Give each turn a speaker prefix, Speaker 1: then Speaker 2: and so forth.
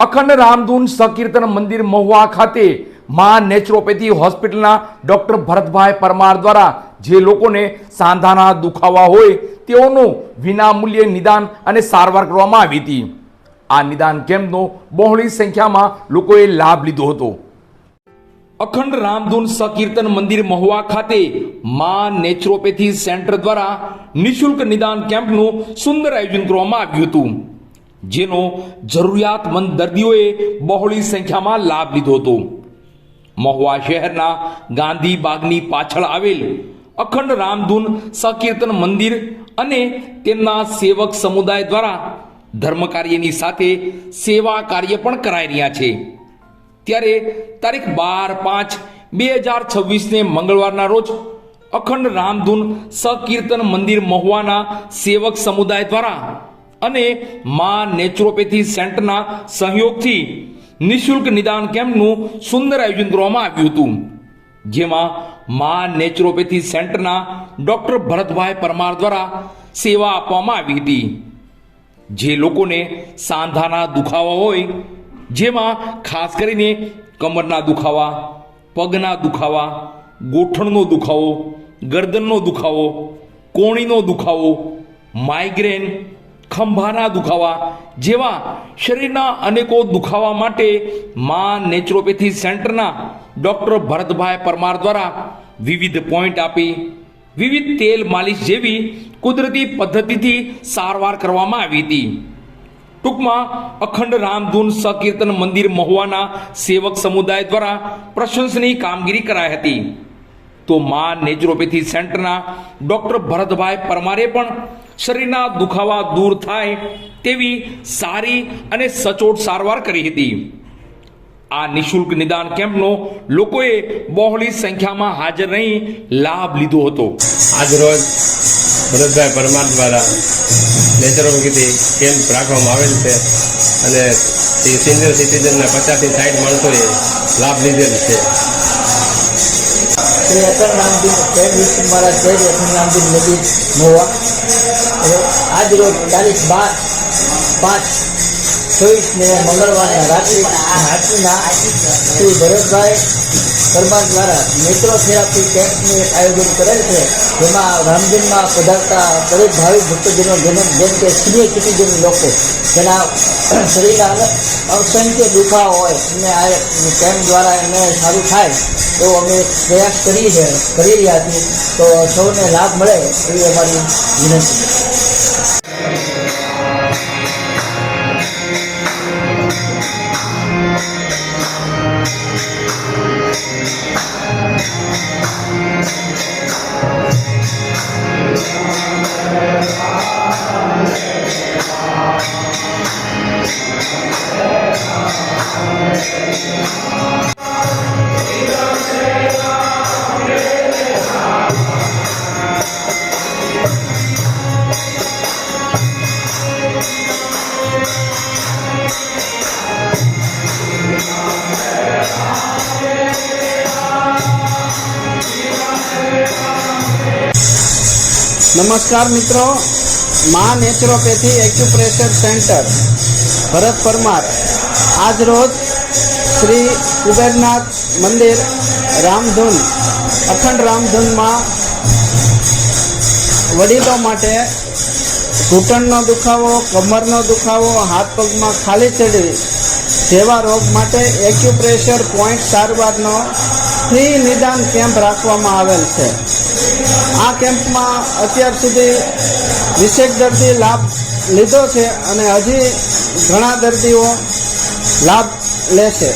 Speaker 1: અખંડ રામધૂન સંકીર્તન મંદિર મહુવા ખાતે માં નેચરોપેથી હોસ્પિટલના ડોક્ટર ભરતભાઈ પરમાર દ્વારા જે લોકોને સાંધાના દુખાવા હોય તેઓનું વિનામૂલ્યે નિદાન અને સારવાર કરવામાં આવી હતી। આ નિદાન કેમ્પનો બહોળી સંખ્યામાં લોકોએ લાભ લીધો હતો। અખંડ રામધૂન સંકીર્તન મંદિર મહુવા ખાતે માં નેચરોપેથી સેન્ટર દ્વારા નિઃશુલ્ક નિદાન કેમ્પનું સુંદર આયોજન કરવામાં આવ્યું હતું, જેનો જરૂરિયાતમંદ દર્દીઓએ બહોળી સંખ્યામાં લાભ લીધો હતો। મહુવા શહેરના ગાંધી બાગની પાછળ આવેલ અખંડ રામધૂન સંકીર્તન મંદિર અને તેમના સેવક સમુદાય દ્વારા ધર્મ કાર્યની સાથે સેવા કાર્ય પણ કરાઈ રહ્યા છે। ત્યારે તારીખ 12/5/2026 મંગળવારના રોજ અખંડ રામધૂન સંકીર્તન મંદિર મહુવાના સેવક સમુદાય દ્વારા અને માં નેચરોપેથી સેન્ટરના સહયોગથી નિઃશુલ્ક નિદાન કેમ્પનું સુંદર આયોજન કરવામાં આવ્યું હતું, જેમાં માં નેચરોપેથી સેન્ટરના ડોક્ટર ભરતભાઈ પરમાર દ્વારા સેવા આપવામાં આવી હતી। જે લોકોને સાંધાના દુખાવા હોય, જેમાં ખાસ કરીને કમરના દુખાવા, પગના દુખાવા, ગોઠણનો દુખાવો, ગરદનનો દુખાવો, કોણીનો દુખાવો, માઇગ્રેન, ખંભાના દુખાવા જેવા શરીરના અનેકો દુખાવા માટે માં નેચરોપેથી સેન્ટરના ડોક્ટર ભરતભાઈ પરમાર દ્વારા વિવિધ પોઈન્ટ આપી વિવિધ તેલ માલિશ જેવી કુદરતી પદ્ધતિથી સારવાર કરવામાં આવી હતી। ટૂંકમાં અખંડ રામધૂન સંકીર્તન મંદિર મહુવાના સેવક સમુદાય દ્વારા પ્રશંસનીય કામગીરી કરાઈ હતી। તો માં નેચરોપેથી સેન્ટરના ડોક્ટર ભરતભાઈ પરમારે પણ શરીરના દુખાવા દૂર થાય તેવી સારી અને સચોટ સારવાર કરી હતી। આ નિઃશુલ્ક નિદાન કેમ્પનો લોકોએ બહોળી સંખ્યામાં હાજર રહી લાભ લીધો હતો।
Speaker 2: આજ રોજ ભરતભાઈ પરમાર દ્વારા નેચરોપેથી કેમ્પ રાખવામાં આવેલ છે અને સિનિયર સિટીઝનના 50 થી 60 માણસોએ લાભ લીધેલ છે।
Speaker 3: श्री अखंड रामधून विष्णु महाराज जय अखंड रामधून मंदिर महुआ आज रोज तारीख 12/5/24 मंगलवार रात्रि श्री भरतभाई परमार द्वारा नेत्रोथेरापी केम्पનું એક આયોજન કરેલ છે, જેમાં રામધૂનમાં પધારતા દરેક ભાવિક ભક્તજનો જેમ કે સિનિયર સિટીઝન લોકો જેના શરીરના અસંખ્ય દુખાવા હોય અને આ કેમ્પ દ્વારા એમને સારું થાય એવો અમે પ્રયાસ કરી રહ્યા છીએ। તો સૌને લાભ મળે એવી અમારી વિનંતી।
Speaker 4: नमस्कार मित्रों, माँ naturopathy acupressure centre Bharat Parmar आज रोज श्री कुबेरनाथ मंदिर रामधून अखंड रामधून में वडीलों माटे घूंटणनो दुखावो, कमरनो दुखावो, हाथ पग में खाली चढ़ी जेवा रोग माटे एक्यूप्रेशर पॉइंट सारवारनो फ्री निदान केम्प राखवामां आवेल छे। आ केम्प में अत्यार सुधी 20 दर्दी लाभ लीधो छे अने हजी घणा दर्दीओ लाभ लेशे।